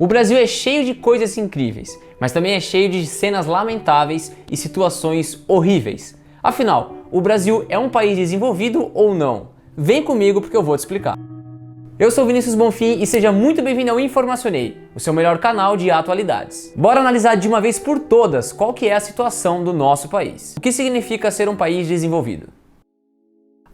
O Brasil é cheio de coisas incríveis, mas também é cheio de cenas lamentáveis e situações horríveis. Afinal, o Brasil é um país desenvolvido ou não? Vem comigo porque eu vou te explicar. Eu sou Vinícius Bonfim e seja muito bem-vindo ao Informacionei, o seu melhor canal de atualidades. Bora analisar de uma vez por todas qual que é a situação do nosso país. O que significa ser um país desenvolvido?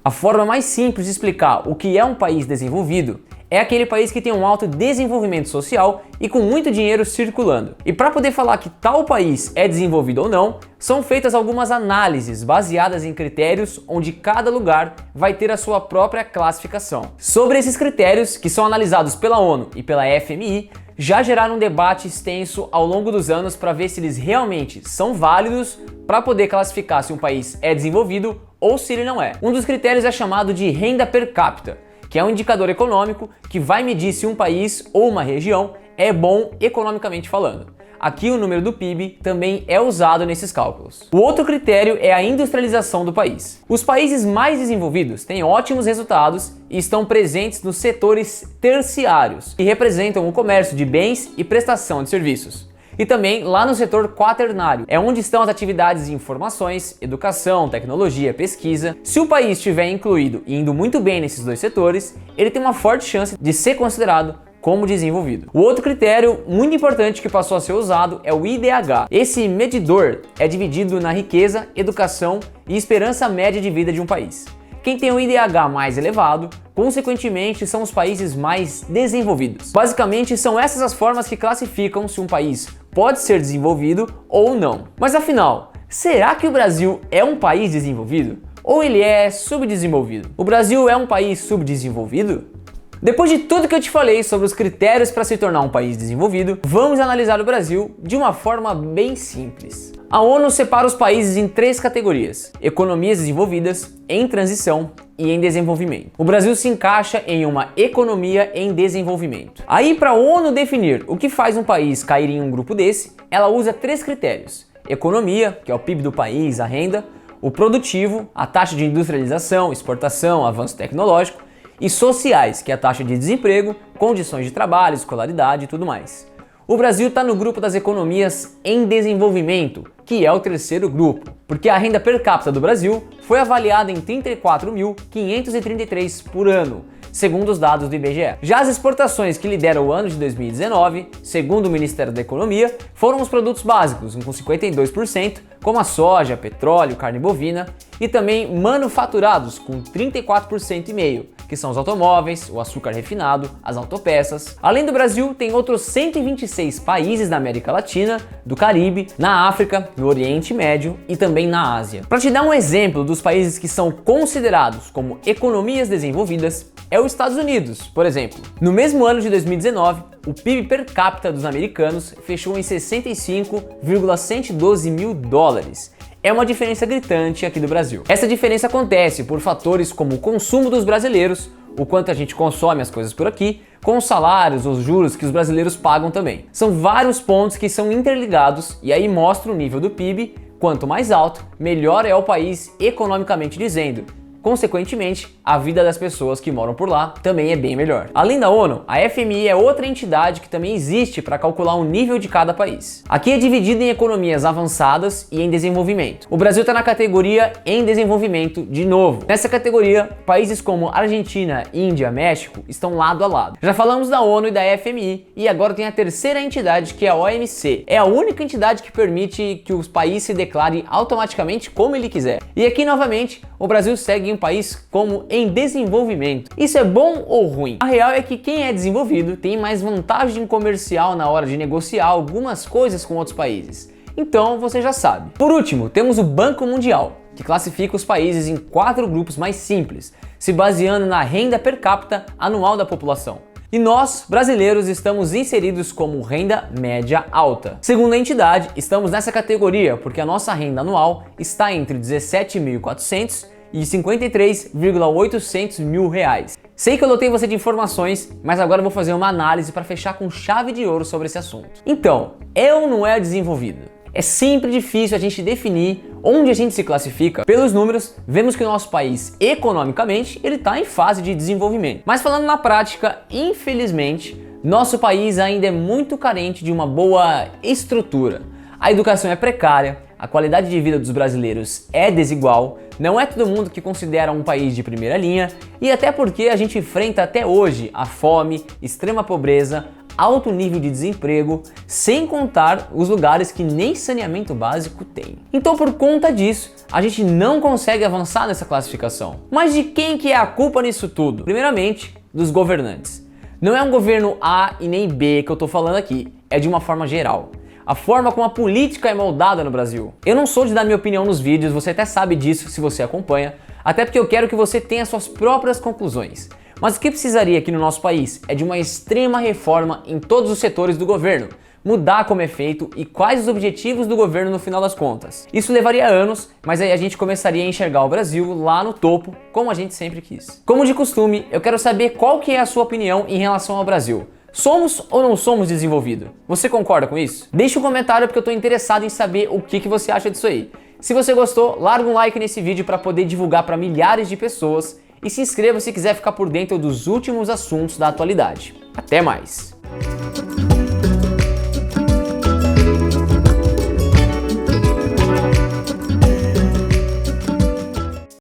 A forma mais simples de explicar o que é um país desenvolvido é aquele país que tem um alto desenvolvimento social e com muito dinheiro circulando. E para poder falar que tal país é desenvolvido ou não, são feitas algumas análises baseadas em critérios onde cada lugar vai ter a sua própria classificação. Sobre esses critérios, que são analisados pela ONU e pela FMI, já geraram um debate extenso ao longo dos anos para ver se eles realmente são válidos para poder classificar se um país é desenvolvido ou se ele não é. Um dos critérios é chamado de renda per capita, que é um indicador econômico que vai medir se um país ou uma região é bom economicamente falando. Aqui o número do PIB também é usado nesses cálculos. O outro critério é a industrialização do país. Os países mais desenvolvidos têm ótimos resultados e estão presentes nos setores terciários, que representam o comércio de bens e prestação de serviços. E também lá no setor quaternário, é onde estão as atividades de informações, educação, tecnologia, pesquisa. Se o país estiver incluído e indo muito bem nesses dois setores, ele tem uma forte chance de ser considerado como desenvolvido. O outro critério muito importante que passou a ser usado é o IDH. Esse medidor é dividido na riqueza, educação e esperança média de vida de um país. Quem tem o IDH mais elevado, consequentemente, são os países mais desenvolvidos. Basicamente, são essas as formas que classificam se um país pode ser desenvolvido ou não. Mas afinal, será que o Brasil é um país desenvolvido? Ou ele é subdesenvolvido? O Brasil é um país subdesenvolvido? Depois de tudo que eu te falei sobre os critérios para se tornar um país desenvolvido, vamos analisar o Brasil de uma forma bem simples. A ONU separa os países em três categorias: economias desenvolvidas, em transição e em desenvolvimento. O Brasil se encaixa em uma economia em desenvolvimento. Aí, para a ONU definir o que faz um país cair em um grupo desse, ela usa três critérios: economia, que é o PIB do país, a renda; o produtivo, a taxa de industrialização, exportação, avanço tecnológico; e sociais, que é a taxa de desemprego, condições de trabalho, escolaridade e tudo mais. O Brasil está no grupo das economias em desenvolvimento, que é o terceiro grupo, porque a renda per capita do Brasil foi avaliada em 34.533 por ano, segundo os dados do IBGE. Já as exportações que lideram o ano de 2019, segundo o Ministério da Economia, foram os produtos básicos, com 52%, como a soja, petróleo, carne bovina, e também manufaturados, com 34,5%, que são os automóveis, o açúcar refinado, as autopeças. Além do Brasil, tem outros 126 países da América Latina, do Caribe, na África, no Oriente Médio e também na Ásia. Para te dar um exemplo dos países que são considerados como economias desenvolvidas, é os Estados Unidos, por exemplo. No mesmo ano de 2019, o PIB per capita dos americanos fechou em 65,112 mil dólares. É uma diferença gritante aqui do Brasil. Essa diferença acontece por fatores como o consumo dos brasileiros, o quanto a gente consome as coisas por aqui, com os salários, os juros que os brasileiros pagam também. São vários pontos que são interligados e aí mostra o nível do PIB. Quanto mais alto, melhor é o país economicamente dizendo. Consequentemente, a vida das pessoas que moram por lá também é bem melhor. Além da ONU, a FMI é outra entidade que também existe para calcular o nível de cada país. Aqui é dividido em economias avançadas e em desenvolvimento. O Brasil está na categoria em desenvolvimento de novo. Nessa categoria, países como Argentina, Índia, México estão lado a lado. Já falamos da ONU e da FMI e agora tem a terceira entidade, que é a OMC. É a única entidade que permite que o país se declare automaticamente como ele quiser. E aqui novamente, o Brasil segue um país como em desenvolvimento. Isso é bom ou ruim? A real é que quem é desenvolvido tem mais vantagem comercial na hora de negociar algumas coisas com outros países. Então você já sabe. Por último, temos o Banco Mundial, que classifica os países em 4 grupos mais simples, se baseando na renda per capita anual da população. E nós, brasileiros, estamos inseridos como renda média alta. Segundo a entidade, estamos nessa categoria porque a nossa renda anual está entre 17.400 e 53.800 mil reais. Sei que eu lotei você de informações, mas agora eu vou fazer uma análise para fechar com chave de ouro sobre esse assunto. Então, é ou não é desenvolvido? É sempre difícil a gente definir onde a gente se classifica. Pelos números, vemos que o nosso país, economicamente, ele está em fase de desenvolvimento. Mas falando na prática, infelizmente, Nosso país ainda é muito carente de uma boa estrutura. A educação é precária, a qualidade de vida dos brasileiros é desigual, não é todo mundo que considera um país de primeira linha e até porque a gente enfrenta até hoje a fome, extrema pobreza, alto nível de desemprego, sem contar os lugares que nem saneamento básico tem. Então, por conta disso, a gente não consegue avançar nessa classificação. Mas de quem que é a culpa nisso tudo? Primeiramente, dos governantes. Não é um governo A e nem B que eu tô falando aqui, é de uma forma geral. A forma como a política é moldada no Brasil. Eu não sou de dar minha opinião nos vídeos, você até sabe disso se você acompanha, até porque eu quero que você tenha suas próprias conclusões. Mas o que precisaria aqui no nosso país é de uma extrema reforma em todos os setores do governo, mudar como é feito e quais os objetivos do governo no final das contas. Isso levaria anos, mas aí a gente começaria a enxergar o Brasil lá no topo, como a gente sempre quis. Como de costume, eu quero saber qual que é a sua opinião em relação ao Brasil. Somos ou não somos desenvolvido? Você concorda com isso? Deixa um comentário porque eu tô interessado em saber o que você acha disso aí. Se você gostou, larga um like nesse vídeo para poder divulgar para milhares de pessoas e se inscreva se quiser ficar por dentro dos últimos assuntos da atualidade. Até mais!